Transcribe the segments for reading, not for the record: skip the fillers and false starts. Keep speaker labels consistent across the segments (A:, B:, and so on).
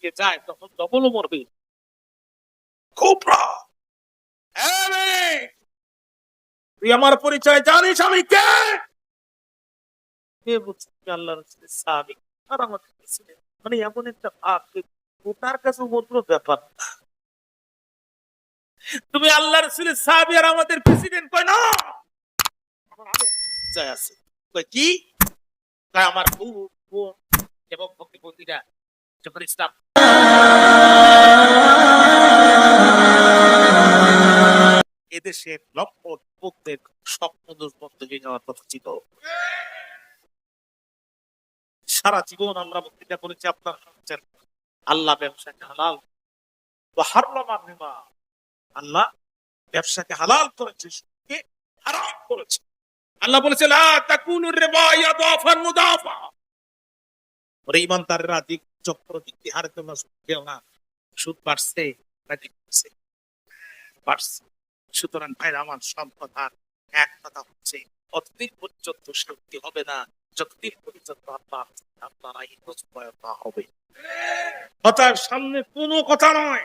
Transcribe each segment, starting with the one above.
A: দিকে যায় তখন ডবলও মরবে। খুব রাগ। তুই আমার পরিচয় জানিস আমি কে? কে বলছে তুমি আল্লাহ রাসূলের সাহাবী আর আমাদের প্রেসিডেন্ট। মানে এমন একটা ভাব ওটার কাছে মূল্য ব্যাপার। তুমি আল্লাহ রাসূলের সাহাবী আর আমাদের প্রেসিডেন্ট কয় না আমার আরো যায় আছে। কয় কি? কয় আমার বোন এবং ভক্তিপন্থীরা যখন ইসলাম এদেশের লক্ষ যুবকদের স্বপ্ন দুর্বন্ধ হয়ে যাওয়ার কথা ছিল। সারা জীবন আমরা বক্তৃতা করেছি আপনার শুনছেন আল্লাহ ব্যবসাকে হালাল হারাম রিবা। আল্লাহ ব্যবসাকে হালাল করেছে, সুদকে হারাম করেছে। আল্লাহ বলেছে লা তাকুনু রিবা ইয়াদাফান মুদাফা। ওরে ইমানদাররা দিক চক্রবৃদ্ধি হারে তোমরা সুদ খেও না। সুদ বাড়ছে নাকি কমছে? বাড়ছে। সুতরাং ভাইরা আমার সব কথার এক কথা হচ্ছে অতদিন পর্যন্ত শান্তি হবে না যতদিন পর্যন্ত আপনার আইন বাস্তবায়ন না হবে। কথার সামনে কোনো কথা নয়।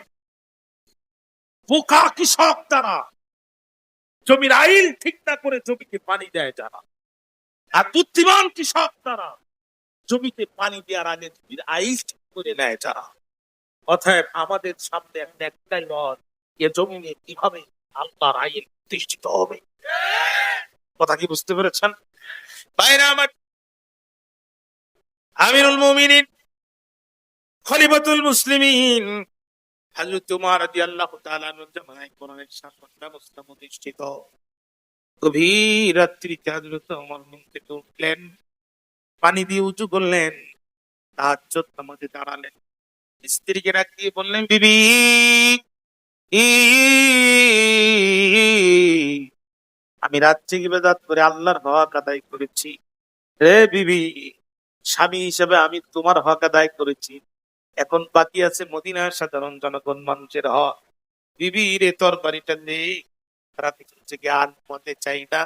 A: বোকা কৃষক তারা জমির আইল ঠিক না করে জমিকে পানি দেয় যারা, আর বুদ্ধিমান কৃষক তারা জমিতে পানি দেওয়ার আগে জমির আইল ঠিক করে নেয় যারা। অতএব আমাদের সামনে একটাই রথ, এ জমিনে কিভাবে আল্লাহর আইন প্রতিষ্ঠিত হবে। কথা কি বুঝতে পেরেছেন? বাইরে আমার আমিরুল মুমিনিন খলিফাতুল মুসলিমিন হযরত ওমর রাদিয়াল্লাহু তাআলা আনহু জামানায় কোরআনের শাসন ব্যবস্থা প্রতিষ্ঠিত। গভীর রাত্রিতে হযরত ওমর ঘুম থেকে উঠলেন, পানি দিয়ে উযু করলেন, তাহাজ্জুদ নামাজে দাঁড়ালেন, স্ত্রীকে ডাক দিয়ে বললেন বিবি আমি রাত জেগে ইবাদত করে আল্লাহর হক আদায় করেছি। রে বিবি, স্বামী হিসেবে আমি তোমার হক আদায় করেছি, এখন বাকি আছে মদিনার সাধারণ জনগণ মানুষের হক। বিবি রে তরবারিটা নেই, রাতে জেগে আর মতে চাই না।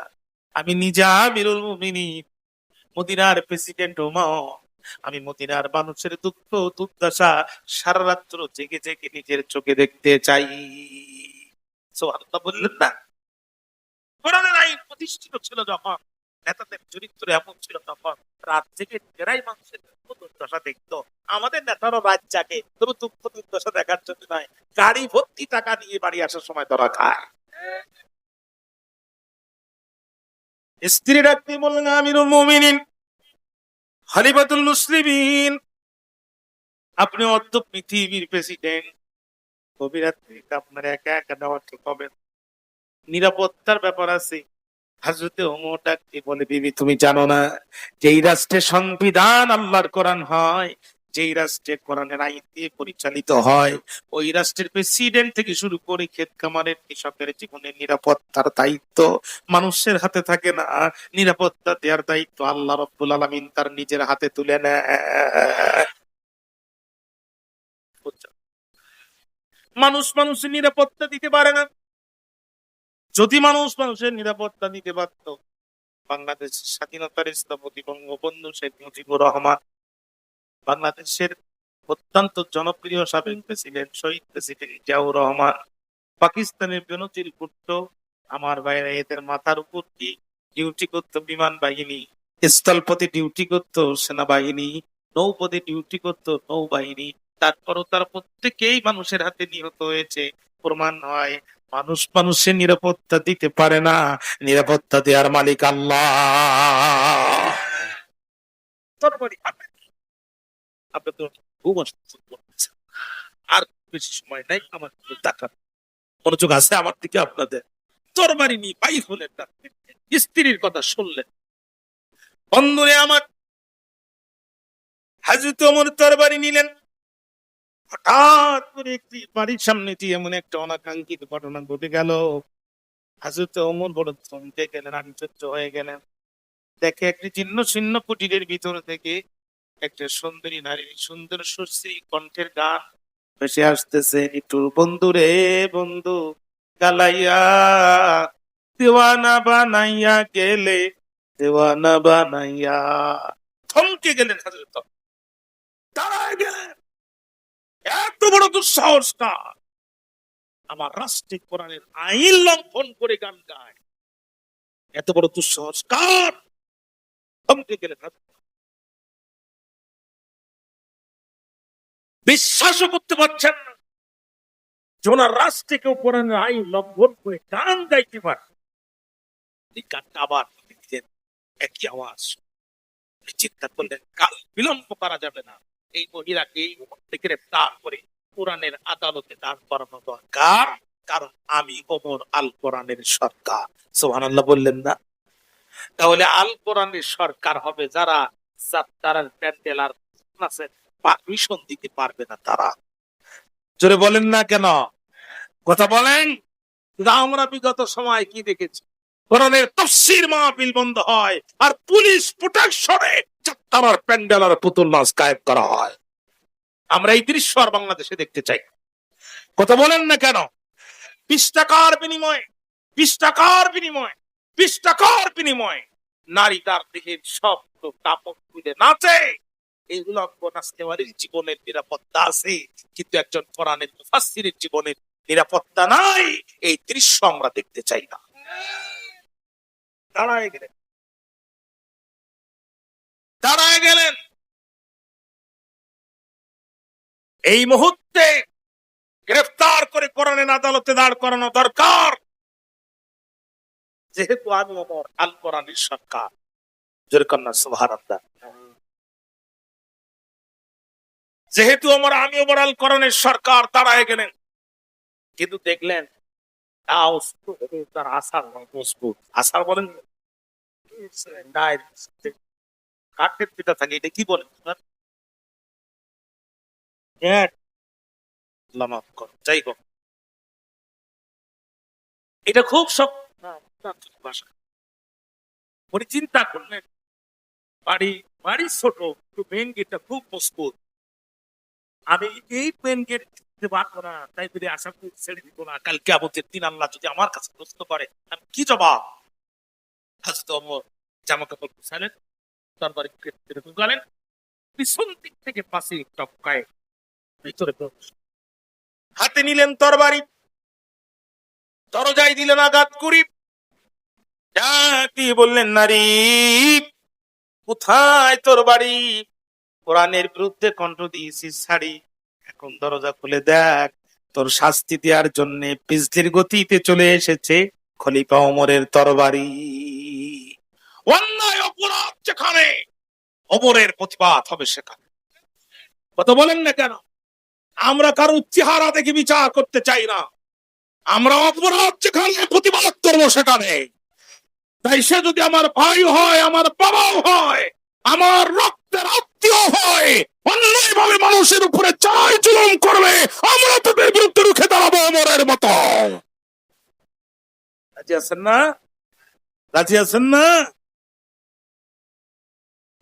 A: আমি নিজা আমিরুল মুমিনিন মদিনার প্রেসিডেন্ট ওমর, আমি মদিনার মানুষের দুঃখ দুর্দশা সারা রাত্র জেগে জেগে নিজের চোখে দেখতে চাই। সুবহানাল্লাহ বললেন না? কোরআনের আইন প্রতিষ্ঠিত ছিল যখন, নেতাদের চরিত্র এমন ছিল তখন রাত জেগে নিজেরাই মানুষের দুঃখ দুর্দশা দেখতো। আমাদের নেতারও রাত জাগে, তবু দুঃখ দুর্দশা দেখার জন্য নয়, গাড়ি ভর্তি টাকা নিয়ে বাড়ি আসার সময় তারা খায়। স্ত্রী ডাকতে বললেন আমিরুল মুমিনিন খলিফাতুল মুসলিমিন, আপনি অর্ধ পৃথিবীর প্রেসিডেন্ট, গভীর রাত্রিতে আপনার একা একা নেওয়া ঠিক হবে না, নিরাপত্তার ব্যাপার আছে। হযরতে ওমর ডাকতে বলে বিবি তুমি জানো না যেই রাষ্ট্রে সংবিধান আল্লাহর কোরআন হয়, যেই রাষ্ট্রে কোরআনের আইন দিয়ে পরিচালিত হয়, ওই রাষ্ট্রের প্রেসিডেন্ট থেকে শুরু করে ক্ষেত খামারের কৃষকের জীবনের নিরাপত্তার দায়িত্ব মানুষের হাতে থাকে না, নিরাপত্তা দেওয়ার দায়িত্ব আল্লাহ রাব্বুল আলামিন তার নিজের হাতে তুলে নেয়। মানুষ মানুষের নিরাপত্তা দিতে পারে না। যদি মানুষ মানুষের নিরাপত্তা দিতে পারত, বাংলাদেশের স্বাধীনতার স্থপতি বঙ্গবন্ধু শেখ মুজিবুর রহমান, বাংলাদেশের অত্যন্ত জনপ্রিয় সাবেক প্রেসিডেন্ট শহীদ প্রেসিডেন্ট জিয়াউর রহমান, পাকিস্তানের বেনজির ভুট্টো, আমার বাইরে এদের মাথার উপর কি ডিউটি করতো বিমান বাহিনী, স্থলপথে ডিউটি করতো সেনাবাহিনী, নৌপথে ডিউটি করতো নৌবাহিনী, তারপরও তার প্রত্যেকেই মানুষের হাতে নিহত হয়েছে। প্রমাণ হয় মানুষ মানুষের নিরাপত্তা দিতে পারে না, নিরাপত্তা দেওয়ার মালিক আল্লাহ। আপনি তো ঘুম আসছে, আর বেশি সময় নাই আমার টাকা মনোযোগ আছে আমার দিকে আপনাদের। তরবারি নিয়ে বাইর হলেন, স্ত্রীর কথা শুনলেন। বন্ধুরে আমার, হযরত ওমর তরবারি নিলেন, হঠাৎ করে একটি বাড়ির সামনে দিয়ে এমন একটা অনাকাঙ্ক্ষিত ঘটনা ঘটে গেল। হযরত ওমর বড় চমকে গেলেন, আশ্চর্য হয়ে গেলেন। দেখে একটি জীর্ণ শীর্ণ কুটিরের ভিতর থেকে একটা সুন্দরী নারী সুন্দর সুশ্রী কণ্ঠের গান ভেসে আসতেছে। একটু বন্ধু রে বন্ধু গালাইয়া দেওয়ানা বানাইয়া গেলে, দেওয়ানা বানাইয়া। থমকে গেলেন হযরত, দাঁড়ায় গেলেন। দুঃসাহস কার আমার রাষ্ট্রিক কোরআনের আইন লঙ্ঘন করে গান গায়? এত বড় দুঃসাহস কার? থমকে গেলে বিশ্বাসও করতে পারছেন না যে ওনার রাষ্ট্রে কেউ কোরআনের আইন লঙ্ঘন করে গান গাইতে পারে। এই গানটা আবার লিখলেন, একই আওয়াজ। চিন্তা করলেন কাল বিলম্ব করা যাবে না, এই মহিলাকে এই মুহূর্তে গ্রেফতার করে কোরআনের আদালতে দাঁড় করানো দরকার, কারণ আমি ওমর আল কোরআনের সরকার। সুবহানাল্লাহ বললেন না? তাহলে আল কোরআনের সরকার হবে যারা যাত্রার প্যান্ডেল আর নাচের পারমিশন দিতে পারবে না তারা। জোরে বলেন না কেন? কথা বলেন। আমরা বিগত সময় কি দেখেছি? কোরআনের তাফসীর মাহফিল বন্ধ হয় আর পুলিশ প্রোটেকশনে যাত্রার প্যান্ডেল আর পুতুল নাচ গায়েব করা হয়। আমরা এই দৃশ্য আর বাংলাদেশে দেখতে চাই। কথা বলেন না কেন? 20 টাকার বিনিময়ে 20 টাকার বিনিময়ে 20 টাকার বিনিময়ে নারী তার দেহের সব কাপড় খুলে নাচে। এইগুলো নাচতেওয়ারির জীবনের নিরাপত্তা আছে, কিন্তু একজন কোরআনের মুফাসসিরের জীবনের নিরাপত্তা নাই। এই দৃশ্য আমরা দেখতে চাই না। দাঁড়ায় গেলেন। এই মুহূর্তে গ্রেফতার করে কোরআনের আদালতে দাঁড় করানো দরকার, যেহেতু আমি ওমর আল কোরআনের সরকার। জোরে কন্যা সুবহানাল্লাহ। যেহেতু আমি ওমর আল কোরআনের সরকার, দাঁড়ায় গেলেন। কিন্তু দেখলেন তার আসার মজবুত। আসার বলেন কাঠের পিঠা থাকে, এটা কি বলেন? যাই হোক, এটা খুব ভাষা। উনি চিন্তা করলেন বাড়ি ছোট, মেন গেটটা খুব মজবুত, আমি এই মেন গেট পারবো না, তাই যদি আশা করি ছেড়ে দিব না। কালকে আমাদের দিন আল্লাহ যদি আমার কাছে প্রশ্ন করে, আমি কি জবাব? হযরত ওমর জামা কাপড় গুছালেন, তরবারি ঢুকালেন, পিছন দিক থেকে পাশে টপকায় ভিতরে হাতে নিলেন তরবারি, দরজায় দিলেন আঘাত করি, বললেন নারী কোথায় তোর বাড়ি? কোরআনের বিরুদ্ধে কণ্ঠ দিয়েছিস ছাড়ি, এখন দরজা খুলে দেখ, তোর শাস্তি দেওয়ার জন্য পিছলির গতিতে চলে এসেছে খলিফা ওমরের তরবারি। অন্যায় অপরাধ যেখানে, ওমরের প্রতিবাদ হবে সেখানে। কথা বলেন না কেন? আমরা কারো চেহারা দেখে বিচার করতে চাই না, আমরা অপরাধ যেখানে প্রতিবাদ করবো সেখানে। তাই সে যদি আমার ভাই হয়, আমার বাবাও হয়, আমার রক্তের আত্মীয় হয়, অন্যায়ভাবে মানুষের উপরে চাই জুলুম করবে, আমরা তাদের বিরুদ্ধে রুখে দাঁড়াবো ওমরের মতো। রাজি আছেন না? রাজি আছেন না?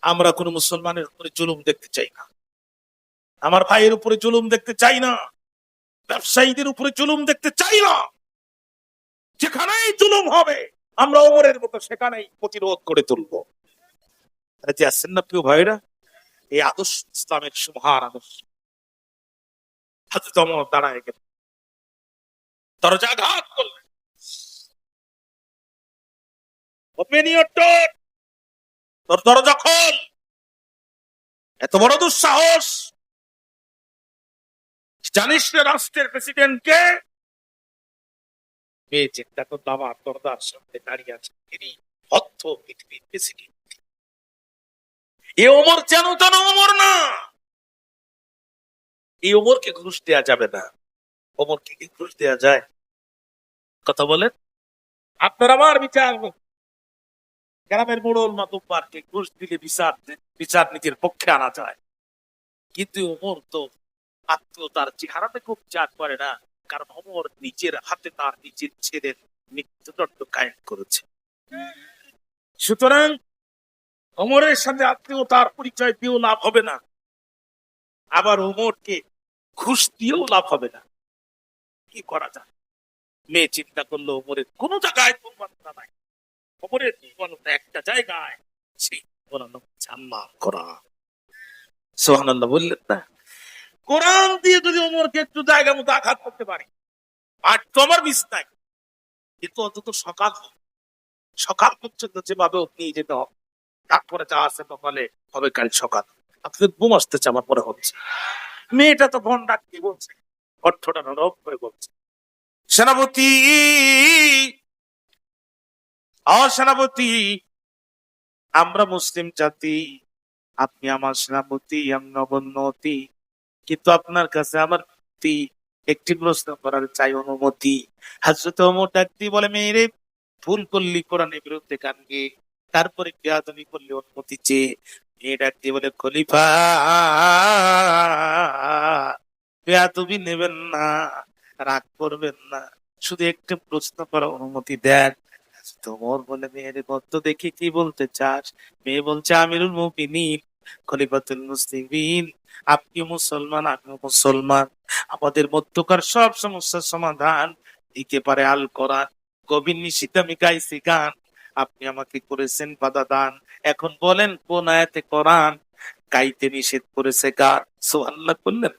A: আমরা কোন মুসলমানের উপরে জুলুম দেখতে চাই না, আমার ভাইয়ের উপরে জুলুম দেখতে চাই না, ব্যবসায়ীদের উপরে জুলুম দেখতে চাই না। যেখানেই জুলুম হবে আমরা ওমরের মতো সেখানেই প্রতিরোধ করে তুলবো। রাজি আছেন না প্রিয় ভাইরা? এই আদর্শ ইসলামের সুমহান আদর্শ। হযরত ওমর দাঁড়ায় গেলেন, দরজা আঘাত করলেন, ওপেন ইওর ডোর, তোর দরজা খোল। এত বড় দুঃসাহস! জানিস না রাষ্ট্রের প্রেসিডেন্ট কে? মেয়ে চিন্তা করলো আমার দরজার সামনে দাঁড়িয়ে আছে তিনি অর্থ পৃথিবীর প্রেসিডেন্ট। এ ওমর যেন তেন ওমর না, এই ওমরকে ঘুষ দেওয়া যাবে না। ওমরকে কি ঘুষ দেওয়া যায়? কথা বলেন। আপনার আমার বিচার, গ্রামের মোড়ল মাতব্বরকে ঘুষ দিলে বিচার নীতির পক্ষে আনা যায়, কিন্তু ওমর তো আত্মীয়তার চেহারাতে খুব চাট করে না, কারণ ওমর নিজের হাতে তার নিজের ছেলের মৃত্যুদণ্ড কায়েম করেছে। সুতরাং ওমরের সাথে আত্মীয়তার পরিচয় দিয়েও লাভ হবে না, আবার ওমরকে ঘুষ দিয়েও লাভ হবে না। কি করা যায়? মেয়ে চিন্তা করলো ওমরের কোন জায়গায় দুর্বলতা নাই, ওমরের দুর্বলতা একটা জায়গায়, সেই আল্লাহ করা। সুবহানাল্লাহ বললেন না? কোরআন দিয়ে যদি ওমরকে একটু জায়গা মতো আঘাত করতে পারি, আর তোমার বিস্তায় কিন্তু অন্তত সকাল পর্যন্ত যেভাবে নিয়ে যেতে হবে, তারপরে যা আছে সকালে হবে কাল সকাল। আপনি ঘুম আসতেছে আমার পরে হচ্ছে। মেয়েটা তো ফোন ডাকতে বলছে, অর্থটা নরম করে বলছে, সেনাপতি, সেনাপতি, আমরা মুসলিম জাতি, আপনি আমার সেনাপতি, আমি নবন্নতি, কিন্তু আপনার কাছে আমার একটি প্রশ্ন করার চাই, অনুমতি। হযরত ওমর ডাকতে বলে, মেয়েরে, ভুল করলি কোরআনের বিরুদ্ধে গান গেয়ে, তারপরে বেয়াদবি করলি অনুমতি চেয়ে। মেয়ে ডাকতে বলে, খলিফা, বেয়াদবি নেবেন না, রাগ করবেন না, শুধু একটা প্রশ্ন করার অনুমতি দেন। তোমর বলে, মেয়ের বদ্ধ দেখি কি বলতে চাস? মেয়ে বলছে, আমিরুল মুমিনিন, খলিফাতুল মুসলিমিন, আপনি মুসলমান, আমি মুসলমান, আমাদের মধ্যকার সব সমস্যার সমাধান দিতে পারে আল কোরআন। কবির নিশিতে আমি গাইছি গান, আপনি আমাকে করেছেন বাধা দান। এখন বলেন কোন আয়াতে কোরআন গাইতে নিষেধ করেছে গান? সুবহানাল্লাহ করলেন।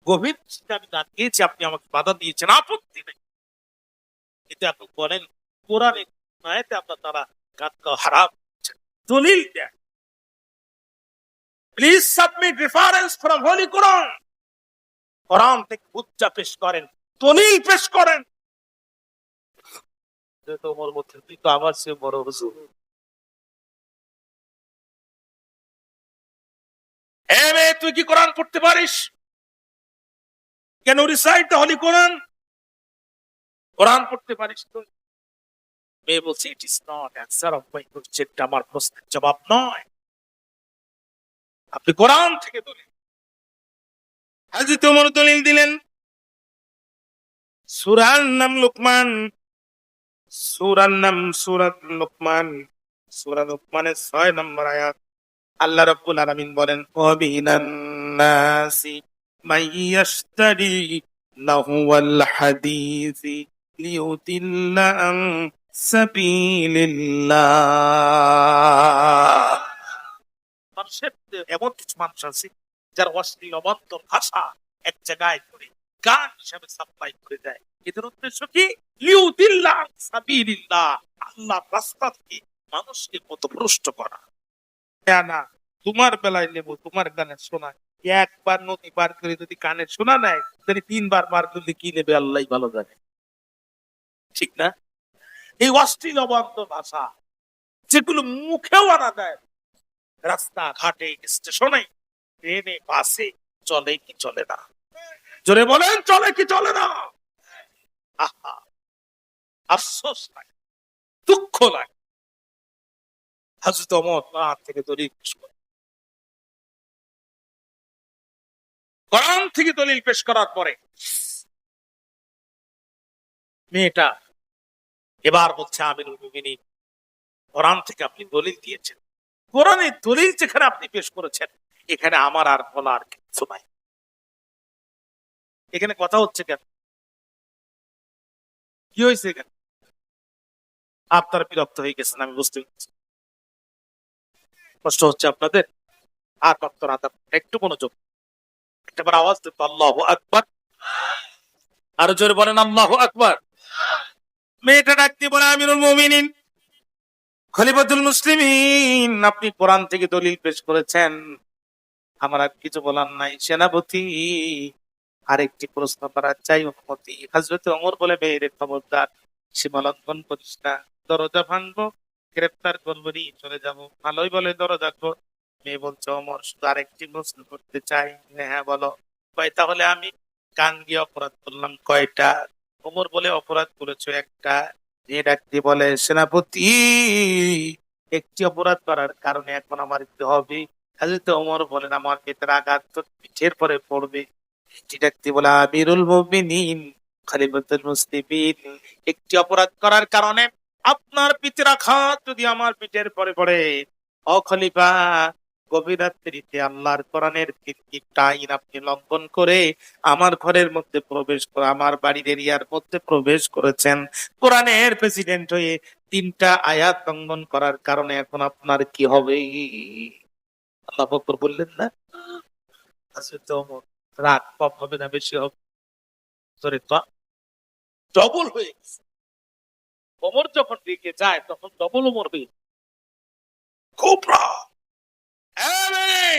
A: গভীর নিশিতে আমি গান গেয়েছি, আপনি আমাকে বাধা দিয়েছেন, আপত্তি নেই, কিন্তু আপনি বলেন কোরআনের আয়াতে আপনার তারা গান গাওয়া হারাম, দলিল দেন। Please submit reference from holy Quran. Quran থেকে হুজ্জা পেশ করেন, দলিল পেশ করেন। তোমার মধ্যে তুই তো আমার চেয়ে বড় হুজুর। তুই কি কোরআন পড়তে পারিস? কেন রিসাইট দ্য হোলি কোরআন? কোরআন পড়তে পারিস তুই? মেয়ে বলছে, it is not answer of my question, আমার প্রশ্নের জবাব নয়, আপনি কোরআন থেকে দলিল। হযরত ওমর দলিল দিলেন, সূরার নাম লুকমান, সূরাত লুকমান, সূরা লুকমানের 6 নম্বর আয়াত। আল্লাহ রাব্বুল আলামিন বলেন, ওয়াবিনান নাসি মাইয়াশতারি লাহুওয়াল হাদিসি লিউদিল্লা আন সাবিলিল্লাহ। মানুষের এমন কিছু মানুষ আছে যারা অশ্লীল অবান্তর ভাষা এক জায়গায় করে গান হিসাবে সাপ্লাই করে দেয়। এদের উদ্দেশ্য কি? লিউদিল্লা আন সাবিলিল্লাহ, আল্লাহর রাস্তা থেকে মানুষকে পথভ্রষ্ট করা। না, তোমার বেলায় নেব, তোমার গানের শোনায় একবার নদী পার করে যদি কানে শোনা নেয়, তাহলে 3 বার পার করলে কি নেবে আল্লাহ ভালো জানে, ঠিক না? এই অশ্লীল অবান্তর ভাষা যেগুলো মুখেও আনা দেয়, রাস্তা ঘাটে, স্টেশনে, ট্রেনে, বাসে চলে কি চলে না? জোরে বলেন, চলে কি চলে না? আহা, আফসোস লাগে, দুঃখ লাগে। হযরত ওমর কোরআন থেকে দলিল পেশ করে, কোরআন থেকে দলিল পেশ করার পরে মেয়েটা এবার বলছে, আমিরুল মুমিনিন, কোরআন থেকে আপনি দলিল দিয়েছেন, কোরআনের দলিল যেখানে আপনি পেশ করেছেন, এখানে আমার আর বলার কিছু নাই। এখানে কথা হচ্ছে কেন? কি হয়েছে এখানে? আপনারা বিরক্ত হয়ে গেছেন, আমি বুঝতে পারছি, কষ্ট হচ্ছে আপনাদের। আর বক্তর আদাব, একটু মনোযোগ, একটাবার আওয়াজ দিত, আল্লাহু আকবার। আরো জোরে বলেন, আল্লাহু আকবার। মেয়েটা ডাকতে বলে, আমিরুল মুমিনিন, খলিফাতুল মুসলিমিন, আপনি কোরআন থেকে দলিল পেশ করেছেন, আমার আর কিছু বলার নাই। সেনাপতি, আরেকটি প্রশ্ন করার চাই, অনুমতি। হযরত ওমর বলে, মেয়েরে খবরদার, সীমা লঙ্ঘন করিস না, দরজা ভাঙবো, গ্রেফতার করবো, নিয়ে চলে যাবো। ভালোই বলে, দরজা খোল। মেয়ে বলছে, ওমর, শুধু আরেকটি প্রশ্ন করতে চাই। হ্যাঁ বলো। তাহলে আমি কান গিয়ে অপরাধ করলাম কয়টা? ওমর বলে, অপরাধ করেছো একটা। যে ডাকতে বলে, সেনাপতি, একটি অপরাধ করার কারণে এখন আমার দিতে হবে। হযরত ওমর বলেন, আমার পেটের আঘাত তো পিঠের পরে পড়বে। এটি ডাকতে বলে, আমিরুল মুমিনিন, খলিফাতুল মুসলিমিন, একটি অপরাধ করার কারণে আপনার পিঠের আঘাত যদি আমার পিঠের পরে পড়ে, ও খলিফা, গভীর রাত্রিতে আল্লাহর কোরআনের 3টা আইন আপনি লঙ্ঘন করে আমার ঘরের মধ্যে প্রবেশ করে, আমার বাড়ির এরিয়ার মধ্যে প্রবেশ করেছেন। কোরআনের প্রেসিডেন্ট হয়ে 3টা আয়াত লঙ্ঘন করার কারণে এখন আপনার কি হবে? আল্লাহু আকবার বললেন না? হযরত ওমর রাগ কম হবে না বেশি হবে? সরি ডবল হয়ে গেছে। ওমর যখন রেগে যায় তখন ডবল ওমর হয়ে যায়। খুব রাগ। এই মেয়ে,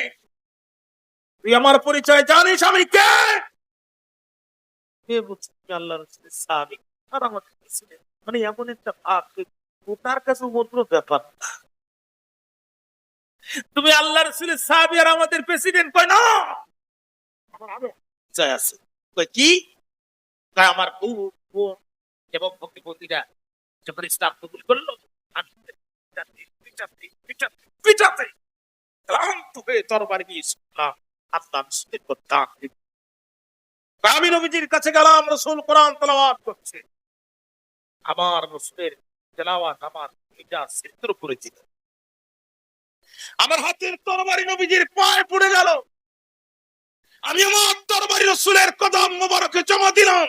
A: তুই আমার পরিচয় জানিস আমি কে? কে বলছে তুমি আল্লাহর রাসূলের সাহাবী আর আমাদের প্রেসিডেন্ট। মানে এমন একটা ভাব যে ওটার কাছে ওমর কোনো ব্যাপার না। তুমি আল্লাহ রাসূলের সাহাবী আর আমাদের প্রেসিডেন্ট কয় না। আমার আরো পরিচয় আছে। কয় কি? কয় আমার বউ, বোন এবং ভগ্নিপতিরা যখন ইসলাম কবুল করলো আমি পিটাতে পিটাতে পিটাতে পিটাতে ক্লান্ত হয়ে তরবারি নিয়ে ইসলাম আল্লাহ রাসূলের উপর দাগ দিল। আমি নবীজির কাছে গেলাম, রাসূল কোরআন তেলাওয়াত করছে। আমার রাসূলের তেলাওয়াত আমার মিজাজ ছিদ্র করে দিল। আমার হাতের তরবারি নবীজির পায়ে পড়ে গেল। আমি আমার তরবারি রাসূলের কদম মোবারকে জমা দিলাম।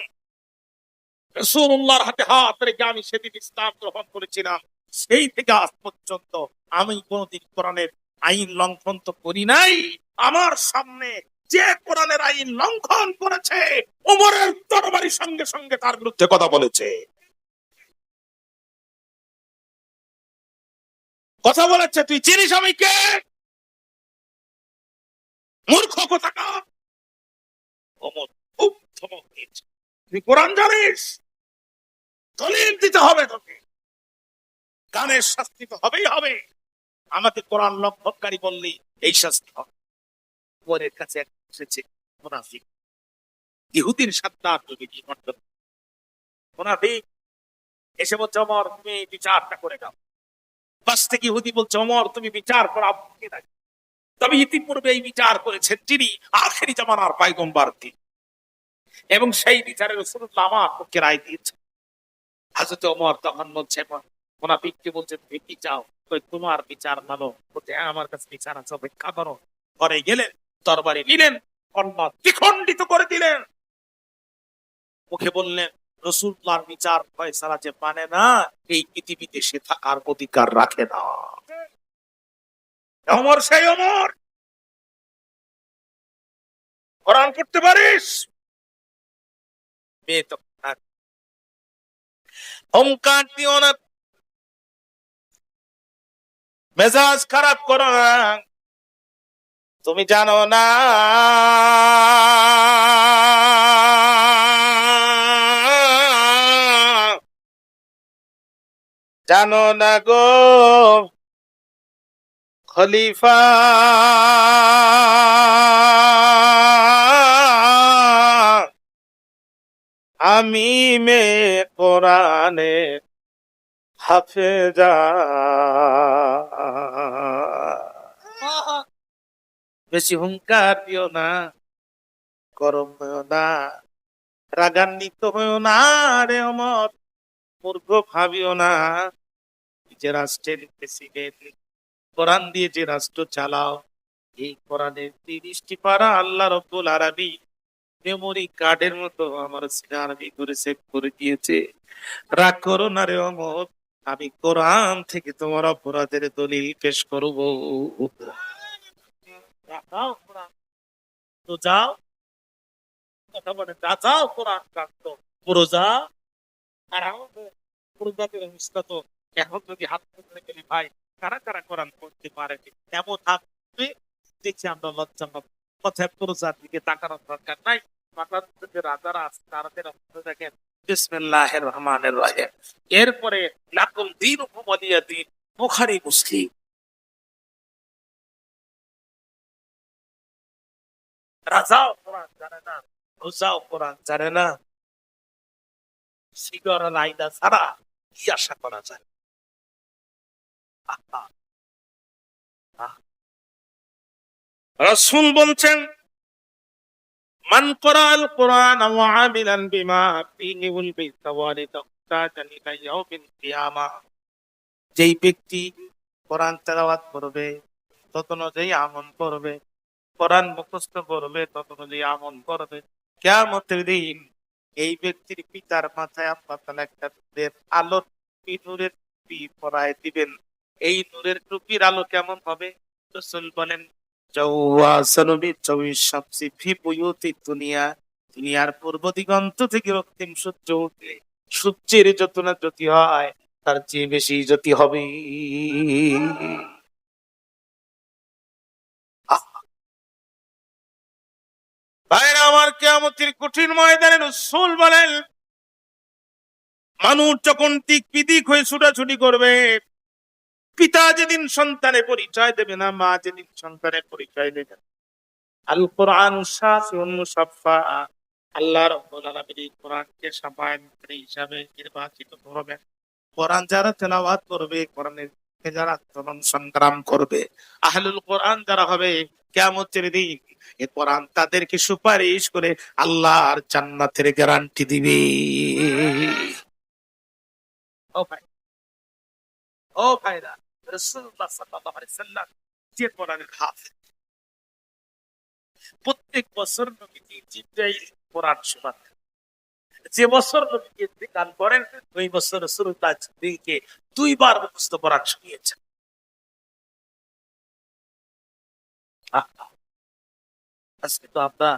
A: রাসূলুল্লাহর হাতে হাত রেখে আমি সেদিন ইসলাম গ্রহণ করেছিলাম। সেই থেকে আজ পর্যন্ত আমি কোনদিন কোরআনের আইন লঙ্ঘন তো করি নাই। আমার সামনে যে কোরআনের আইন লঙ্ঘন করেছে ওমরের তরবারির সঙ্গে সঙ্গে তার বিরুদ্ধে কথা বলেছে। কথা বলেছে তুই চিনিস আমি কে? মূর্খ কোথাকার। ওমর খুব ধমক দিয়েছে। তুই কোরআন জানিস? দলিল দিতে হবে তোকে। গানের শাস্তি তো হবেই হবে। আমাকে কোরআন লঙ্ঘনকারী বললি এই শাস্তি হবে। ওমরের কাছে এক এসেছে মুনাফিক, ইহুদির সাদ্দাত নবীজি মণ্ডল। মুনাফিক এসে বলছে ওমর তুমি বিচারটা করে দাও। পাশ থেকে ইহুদি বলছে ওমর তুমি বিচার করা আপত্তি নাই, তবে ইতিপূর্বে এই বিচার করেছেন যিনি আখেরি জামানার পয়গম্বর তিনি, এবং সেই বিচারে রাসূলুল্লাহ আমার পক্ষে রায় দিয়েছেন। হযরত ওমর তখন বলছে মুনাফিককে বলছে তুমি কি চাও? কই তোমার বিচার মানো। বলছে হ্যাঁ আমার কাছে বিচার আছে, অপেক্ষা করো। ঘরে গেলেন, তরবারি নিলেন, কন্যা দ্বিখণ্ডিত করে দিলেন। মুখে বললেন রাসূলুল্লাহর বিচার ফয়সালা যে মানে না এই পৃথিবীতে সে থাকার অধিকার রাখে না। ওমর সেই ওমর। কোরআন পড়তে পারিস? মেয়ে তো অহংকার দিও না, মেজাজ খারাপ করো না। তুমি জানো না জানো না গো খলিফা, আমি মেয়ে কোরআনে হাফেজা। বেশি হুঙ্কার দিও না, গরম হইও না, রাগান্বিত হইও না রে ওমর, মূর্খ ভাবিও না। যে রাষ্ট্রের প্রেসিডেন্ট, কোরআন দিয়ে যে রাষ্ট্র চালাও, এই কোরআনের 30টি পারা আল্লাহ রাব্বুল আলামিন মেমোরি কার্ডের মতো আমার সিনারি করে সেভ করে দিয়েছে। রাগ করো না রে ওমর, আমি কোরআন থেকে তোমার অপরাধের দলিল পেশ করব। যাও কোরআন তো যাও, কথা বলে যাও কোরআন কাটতো পুরো যা। আর আমাদের পূর্বাদের অবস্থা তো এখন যদি হাত ধরে গেলে ভাই কারা কারা কোরআন পড়তে পারে এমন থাকবে দেখছি আমরা লজ্জা পাবো। কথায় পুরোজার দিকে তাকানোর দরকার নাই। মাথার যে রাজারা আছে তাদের অবস্থা দেখেন। বিসমিল্লাহির রহমানির রহিম। এরপরে লাকুম দীনুকুম ওয়ালিয়া দীন, বুখারী মুসলিম। রাজাও কোরআন জানে না, রোজাও কোরআন জানে না, সিগারেট আইনা ছাড়া কি আশা করা যায়? আহা, আহা। রাসূল বলছেন মান ক্বরাআল কুরআন ওয়া আমিলান বিমা ফীহি উলবি সাওয়ারিদা তাজান ইলা ইয়াউমিল কিয়ামা। যেই ব্যক্তি কোরআন তেলাওয়াত করবে, তত অনুযায়ী আমল করবে, কোরআন মুখস্থ করবে, তত অনুযায়ী আমল করবে, কিয়ামতের দিন এই ব্যক্তির পিতার মাথায় আল্লাহ তাআলা একটা নূরের আলোর নূরের টুপি পরায় দিবেন। এই নূরের টুপির আলো কেমন হবে? রাসূল বলেন দুনিয়ার পূর্ব দিগন্ত থেকে রক্তিম সূর্য উঠে সূর্যের যত না জ্যোতি হয় তার চেয়ে বেশি জ্যোতি হবে। ভাইরা আমার, কিয়ামতের কঠিন ময়দানে রাসূল বলেন, মানুষ যখন দিক বিদিক হয়ে ছুটাছুটি করবে, পিতা যেদিন সন্তানের পরিচয় দেবে না, মা যেদিন সন্তানের পরিচয় দেবে না, আল কোরআন শাফিউন মুসাফফা, আল্লাহ রাব্বুল আলামিন এই কোরআনকে শাফায়াতকারী হিসাবে নির্বাচিত করবেন। কোরআন যারা তেলাওয়াত করবে, কোরআনের পক্ষে যারা আন্দোলন সংগ্রাম করবে, আহলুল কোরআন যারা হবে, কিয়ামতের দিন এই কোরআন তাদেরকে সুপারিশ করে আল্লাহর জান্নাতের গ্যারান্টি দিবে। ও ভাই, ও ভাইরা, রাসূলুল্লাহ সাল্লাল্লাহু আলাইহি সাল্লাম যে কোরআনের হাফেজ, প্রত্যেক বছর নবীজি জিবরাইল কোরআন শোনাতেন। যে বছর নবীকে ইন্তেকাল করেন, ওই বছর রাসূলুল্লাহ জিবরাইলকে 2 বার মুখস্থ কোরআন শুনিয়েছেন। আজকে তো আমরা